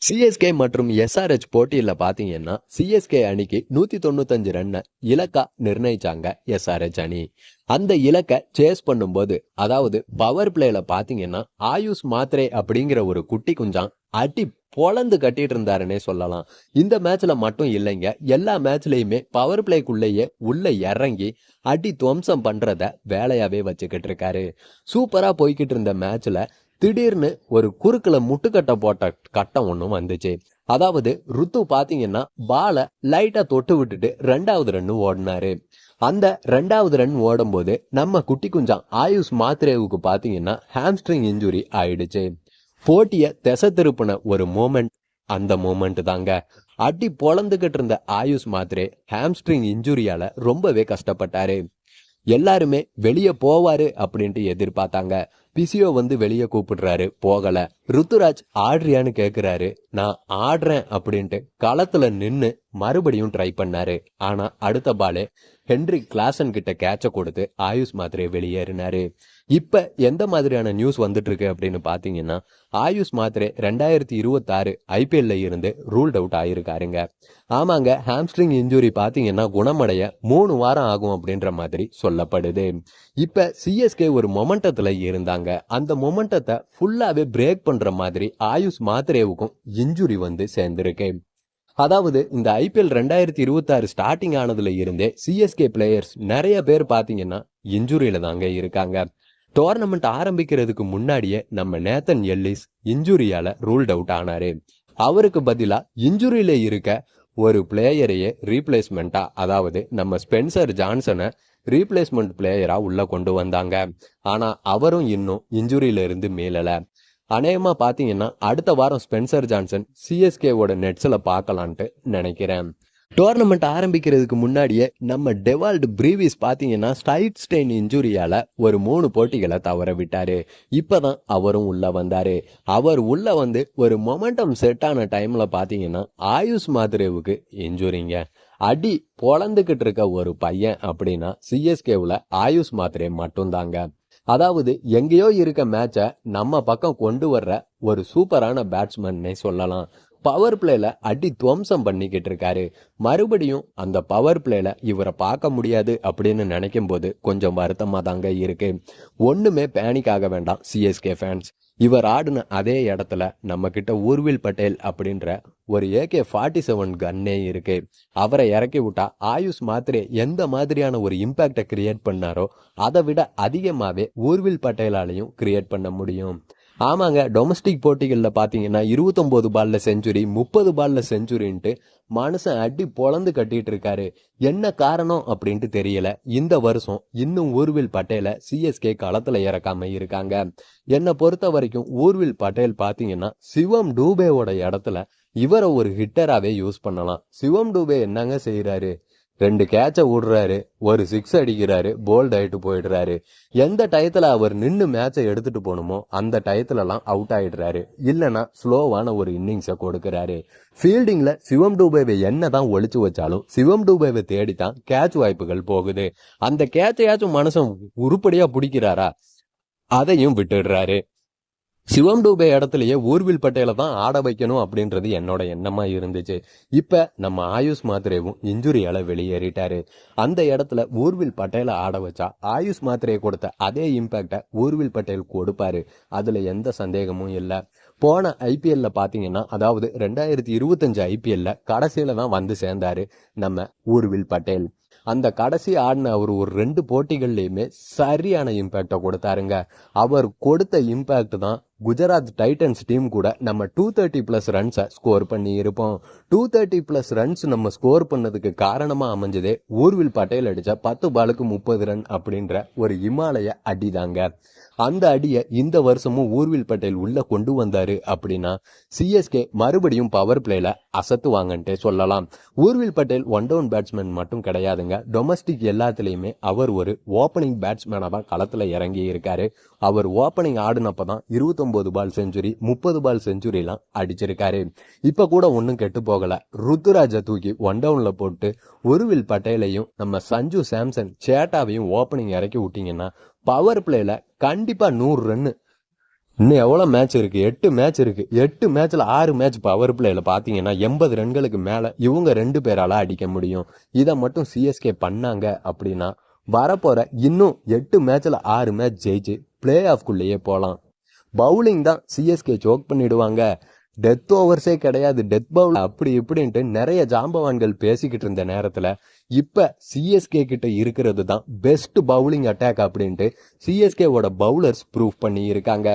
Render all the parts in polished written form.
CSK மற்றும் SRH போட்டியில பாத்தீங்கன்னா சிஎஸ்கே அணிக்கு 195 ரன்னை இலக்கா நிர்ணயிச்சாங்க எஸ்ஆர்எச் அணி. அந்த இலக்கை சேஸ் பண்ணும்போது, அதாவது பவர் பிளேல பாத்தீங்கன்னா ஆயுஷ் மாத்ரே அப்படிங்கிற ஒரு குட்டி குஞ்சான் அடி பொளந்து கட்டிட்டு இருந்தாருன்னே சொல்லலாம். இந்த மேட்ச்ல மட்டும் இல்லைங்க, எல்லா மேட்ச்லயுமே பவர் பிளேக்குள்ளேயே உள்ள இறங்கி அடி துவம்சம் பண்றத வேலையாவே வச்சுக்கிட்டு இருக்காரு. சூப்பரா போய்கிட்டு இருந்த மேட்ச்ல திடீர்னு ஒரு குறுக்குல முட்டுக்கட்டை போட்ட கட்டம் ஒண்ணு வந்துச்சு. அதாவது ருத்து பாத்தீங்கன்னா பால லைட்டா தொட்டு விட்டுட்டு 2வது ரன் ஓடினாரு. அந்த 2வது ரன் ஓடும் போது நம்ம குட்டி குஞ்சான் ஆயுஷ் மாத்ரேவுக்கு பாத்தீங்கன்னா ஹாம்ஸ்ட்ரிங் இன்ஜுரி ஆயிடுச்சு. போட்டிய திசை திருப்பின ஒரு மூமெண்ட் அந்த மூமெண்ட் தாங்க. அடி பொளந்துகிட்டு இருந்த ஆயுஷ் மாத்ரே ஹாம்ஸ்ட்ரிங் இன்ஜுரியால ரொம்பவே கஷ்டப்பட்டாரு. எல்லாருமே வெளியே போவாரு அப்படின்ட்டு எதிர்பார்த்தாங்க. பிசியோ வந்து வெளியே கூப்பிடுறாரு, போகல. ருத்துராஜ் ஆடுறியான்னு கேக்குறாரு, நான் ஆடுறேன் அப்படின்ட்டு களத்துல நின்னு மறுபடியும் ட்ரை பண்ணாரு. ஆனா அடுத்த பாலே ஹென்ரி கிளாசன் கிட்ட கேட்ச கொடுத்து ஆயுஷ் மாத்ரே வெளியேறினாரு. இப்ப எந்த மாதிரியான நியூஸ் வந்துட்டு இருக்கு அப்படின்னு பாத்தீங்கன்னா, ஆயுஷ் மாத்ரே 2026 ஐபிஎல்ல இருந்து ரூல்ட் அவுட் ஆயிருக்காருங்க. ஆமாங்க, ஹாம்ஸ்ட்ரிங் இன்ஜுரி பாத்தீங்கன்னா குணமடைய 3 வாரம் ஆகும் அப்படின்ற மாதிரி சொல்லப்படுது. இப்ப சிஎஸ்கே ஒரு மொமெண்டத்துல இருந்தாங்க. அந்த மொமெண்டத்தை ஃபுல்லாவே பிரேக் பண்ற மாதிரி ஆயுஷ் மாத்ரேவுக்கும் இன்ஜுரி வந்து சேர்ந்திருக்கு. அதாவது இந்த ஐபிஎல் 2026 ஸ்டார்டிங் ஆனதுல இருந்தே சிஎஸ்கே பிளேயர்ஸ் நிறைய பேர் பாத்தீங்கன்னா இன்ஜுரியில தாங்க இருக்காங்க. டோர்னமெண்ட் ஆரம்பிக்கிறதுக்கு முன்னாடியே நம்ம நேத்தன் எல்லிஸ் இன்ஜுரியால ரூல்ட் அவுட் ஆனாரு. அவருக்கு பதிலா இன்ஜுரியில இருக்க ஒரு பிளேயரையே ரீப்ளேஸ்மெண்டா, அதாவது நம்ம ஸ்பென்சர் ஜான்சனை ரீப்ளேஸ்மெண்ட் பிளேயரா உள்ள கொண்டு வந்தாங்க. ஆனா அவரும் இன்னும் இன்ஜுரியில இருந்து மீளல. அநேகமா பாத்தீங்கன்னா அடுத்த வாரம் ஸ்பென்சர் ஜான்சன் சிஎஸ்கேவோட நெட்ஸ்ல பார்க்கலான்ட்டு நினைக்கிறேன். டோர்னமெண்ட் ஆரம்பிக்கிறதுக்கு முன்னாடியே நம்ம டெவால்ட் பிரீவிஸ் பாத்தீங்கன்னா ஸ்டைட் ஸ்டெயின் இன்ஜுரியால ஒரு 3 போட்டிகளை தவற விட்டாரு. இப்பதான் அவரும் உள்ள வந்தாரு. அவர் உள்ள வந்து ஒரு மொமெண்டம் செட் ஆன டைம்ல பாத்தீங்கன்னா ஆயுஷ் மாத்ரேவுக்கு இன்ஜுரிங்க. அடி பொளந்துகிட்டு இருக்க ஒரு பையன் அப்படின்னா சிஎஸ்கேவுல ஆயுஷ் மாத்ரே மட்டும்தாங்க. அதாவது எங்கேயோ இருக்க மேட்ச நம்ம பக்கம் கொண்டு வர்ற ஒரு சூப்பரான பேட்ஸ்மேன்னே சொல்லலாம். பவர் பிளேல அடி துவம்சம் பண்ணிக்கிட்டு இருக்காரு. மறுபடியும் அந்த பவர் பிளேல இவரை பார்க்க முடியாது அப்படின்னு நினைக்கும் போது கொஞ்சம் வருத்தமா தாங்க இருக்கு. ஒண்ணுமே பேனிக் ஆக வேண்டாம் சிஎஸ்கே ஃபேன்ஸ். இவர் ஆடின அதே இடத்துல நம்ம கிட்ட ஊர்வில் பட்டேல் அப்படின்ற ஒரு AK-47 கன்னே இருக்கு. அவரை இறக்கி விட்டா ஆயுஷ் மாத்ரே எந்த மாதிரியான ஒரு இம்பாக்ட கிரியேட் பண்ணாரோ அதை விட அதிகமாவே ஊர்வில் பட்டேலாலையும் கிரியேட் பண்ண முடியும். ஆமாங்க, டொமஸ்டிக் போட்டிகள்ல பாத்தீங்கன்னா 29 பால்ல செஞ்சுரி, 30 பால்ல செஞ்சுரின்ட்டு மனுஷன் அடி பொளந்து கட்டிட்டு இருக்காரு. என்ன காரணம் அப்படின்ட்டு தெரியல. இந்த வருஷம் இன்னும் ஊர்வில் பட்டேல சிஎஸ்கே களத்துல இறக்காம இருக்காங்க. என்னை பொறுத்த வரைக்கும் ஊர்வில் பட்டேல் பாத்தீங்கன்னா சிவம் டூபேவோட இடத்துல இவரை ஒரு ஹிட்டராவே யூஸ் பண்ணலாம். சிவம் டூபே என்னங்க செய்யறாரு? 2 கேட்ச விடுறாரு, ஒரு 6 அடிக்கிறாரு, போல்ட் ஆயிட்டு போயிடுறாரு. எந்த டயத்துல அவர் நின்னு மேட்சை எடுத்துட்டு போகணுமோ அந்த டயத்துல எல்லாம் அவுட் ஆயிடுறாரு. இல்லனா ஸ்லோவான ஒரு இன்னிங்ஸ கொடுக்கிறாரு. ஃபீல்டிங்ல சிவம் டூபேவை என்னதான் ஒளிச்சு வச்சாலும் சிவம் டூபேவை தேடித்தான் கேட்ச் வாய்ப்புகள் போகுது. அந்த கேட்சையாச்சும் மனுஷன் உருப்படியா பிடிக்கிறாரா? அதையும் விட்டுடுறாரு. சிவம் டூபே இடத்துலயே ஊர்வில் பட்டேல தான் ஆட வைக்கணும் அப்படின்றது என்னோட எண்ணமா இருந்துச்சு. இப்ப நம்ம ஆயுஷ் மாத்ரேவும் இன்ஜுரியால வெளியேறிட்டாரு. அந்த இடத்துல ஊர்வில் பட்டேல ஆட வச்சா ஆயுஷ் மாத்ரே கொடுத்த அதே இம்பாக்ட ஊர்வில் பட்டேல் கொடுப்பாரு. அதுல எந்த சந்தேகமும் இல்ல. போன ஐபிஎல்ல பாத்தீங்கன்னா, அதாவது 2025 ஐபிஎல்ல கடைசியில தான் வந்து சேர்ந்தாரு நம்ம ஊர்வில் பட்டேல். அந்த கடைசி ஆடின அவர் ஒரு 2 போட்டிகள்லயுமே சரியான இம்பாக்ட கொடுத்தாருங்க. அவர் கொடுத்த இம்பாக்ட் தான் குஜராத் டைட்டன்ஸ் டீம் கூட நம்ம 230+ ரன்ஸை ஸ்கோர் பண்ணி இருப்போம். 230+ ரன்ஸ் நம்ம ஸ்கோர் பண்ணதுக்கு காரணமா அமைஞ்சதே ஊர்வில் பட்டேல் அடிச்ச 10 பாலுக்கு 30 ரன் அப்படின்ற ஒரு இமாலய அடிதாங்க. அந்த அடியை இந்த வருஷமும் ஊர்வில் பட்டேல் உள்ள கொண்டு வந்தாரு அப்படின்னா சிஎஸ்கே மறுபடியும் பவர் பிளேல அசத்துவாங்கன்ட்டே சொல்லலாம். ஊர்வில் பட்டேல் 1 டவுன் பேட்ஸ்மேன் மட்டும் கிடையாதுங்க. டொமஸ்டிக் எல்லாத்துலயுமே அவர் ஒரு ஓப்பனிங் பேட்ஸ்மேனா தான் களத்துல இறங்கி இருக்காரு. அவர் ஓப்பனிங் ஆடுனப்பதான் 29 பால் செஞ்சுரி, 30 பால் செஞ்சுரி எல்லாம் அடிச்சிருக்காரு. இப்ப கூட ஒன்னும் கெட்டு போகல. ருத்துராஜ தூக்கி 1 டவுன்ல போட்டு ஊர்வில் பட்டேலையும் நம்ம சஞ்சு சாம்சன் சேட்டாவையும் ஓப்பனிங் இறக்கி விட்டீங்கன்னா பவர் பிளேல கண்டிப்பா 100 ரன் இன்னும் எவ்வளோ மேட்ச் இருக்கு? 8 மேட்ச் இருக்கு. 8 மேட்ச்ல 6 மேட்ச் பவர் பிளேல பாத்தீங்கன்னா 80 ரன்களுக்கு மேல இவங்க 2 பேரால அடிக்க முடியும். இதை மட்டும் சிஎஸ்கே பண்ணாங்க அப்படின்னா வரப்போற இன்னும் 8 மேட்ச்ல 6 மேட்ச் ஜெயிச்சு பிளே ஆஃப்குள்ளேயே போலாம். பவுலிங் தான் சிஎஸ்கே சோக் பண்ணிடுவாங்க, டெத் ஓவர்ஸே கிடையாது, டெத் பவுல் அப்படி இப்படின்ட்டு நிறைய ஜாம்பவான்கள் பேசிக்கிட்டு இருந்த நேரத்துல இப்ப சிஎஸ்கே கிட்ட இருக்கிறது தான் பெஸ்ட் பவுலிங் அட்டாக் அப்படின்ட்டு சிஎஸ்கேவோட பவுலர்ஸ் ப்ரூவ் பண்ணி இருக்காங்க.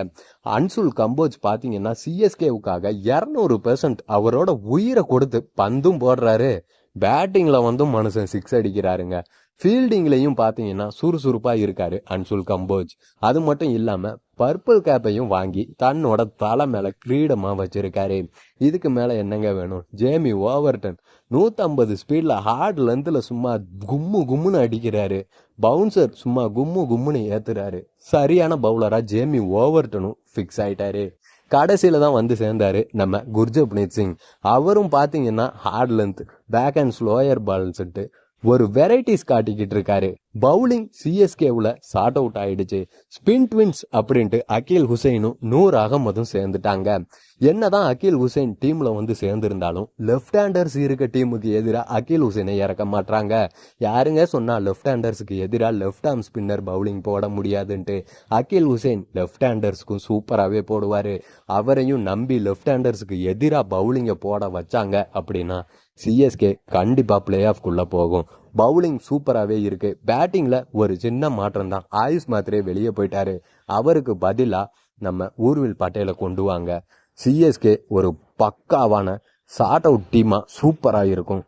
அன்சுல் கம்போஜ் பாத்தீங்கன்னா சிஎஸ்கேவுக்காக 200% அவரோட உயிரை கொடுத்து பந்தும் போடுறாரு, பேட்டிங்ல மனுஷன் 6 அடிக்கிறாருங்க. ஃபீல்டிங்லையும் பாத்தீங்கன்னா சுறுசுறுப்பா இருக்காரு அன்சுல் கம்போஜ். அது மட்டும் இல்லாம பர்பிள் கேப்பையும் வாங்கி தன்னோட தலை மேல கிரீடமா வச்சிருக்காரு. இதுக்கு மேல என்னங்க வேணும்? ஜேமி ஓவர்டன் 150 ஸ்பீட்ல ஹார்ட் லென்த்ல சும்மா கும்மு கும்முன்னு அடிக்கிறாரு, பவுன்சர் சும்மா கும்மு கும்முன்னு ஏத்துறாரு. சரியான பவுலரா ஜேமி ஓவர்டனும் ஃபிக்ஸ் ஆயிட்டாரு. கடைசியில தான் சேர்ந்தாரு நம்ம குர்ஜப்ரீத் சிங். அவரும் பாத்தீங்கன்னா hard length back and slower பால்ஸ்ட்டு ஒரு வெரைட்டிஸ் காட்டிக்கிட்டு இருக்காரு. பவுலிங் சிஎஸ்கேவுல சார்ட் அவுட் ஆயிடுச்சு. ஸ்பின் ட்வின்ஸ் அப்படின்ட்டு அகில் ஹுசைனும் 100 அகமதும் சேர்ந்துட்டாங்க. என்னதான் அகில் ஹுசைன் டீம்ல சேர்ந்திருந்தாலும் லெஃப்ட் ஹேண்டர்ஸ் இருக்க டீமுக்கு எதிராக அகில் ஹுசைனை இறக்க மாட்டாங்க. யாருங்க சொன்னா லெஃப்ட் ஹேண்டர்ஸுக்கு எதிராக லெஃப்ட் ஆர்ம் ஸ்பின்னர் பவுலிங் போட முடியாதுன்ட்டு? அகில் ஹுசைன் லெஃப்ட் ஹேண்டர்ஸ்க்கும் சூப்பராகவே போடுவாரு. அவரையும் நம்பி லெஃப்ட் ஹேண்டர்ஸுக்கு எதிராக பவுலிங்கை போட வச்சாங்க அப்படின்னா சிஎஸ்கே கண்டிப்பா பிளே ஆஃப்குள்ள போகும். பவுலிங் சூப்பராகவே இருக்கு. பேட்டிங்ல ஒரு சின்ன மாற்றம் தான், ஆயுஷ் மாத்திரே வெளியே போயிட்டாரு. அவருக்கு பதிலா நம்ம ஊர்வில் பட்டேலை கொண்டு வாங்க. சிஎஸ்கே ஒரு பக்காவான சார்ட் அவுட் டீமா சூப்பரா இருக்கும்.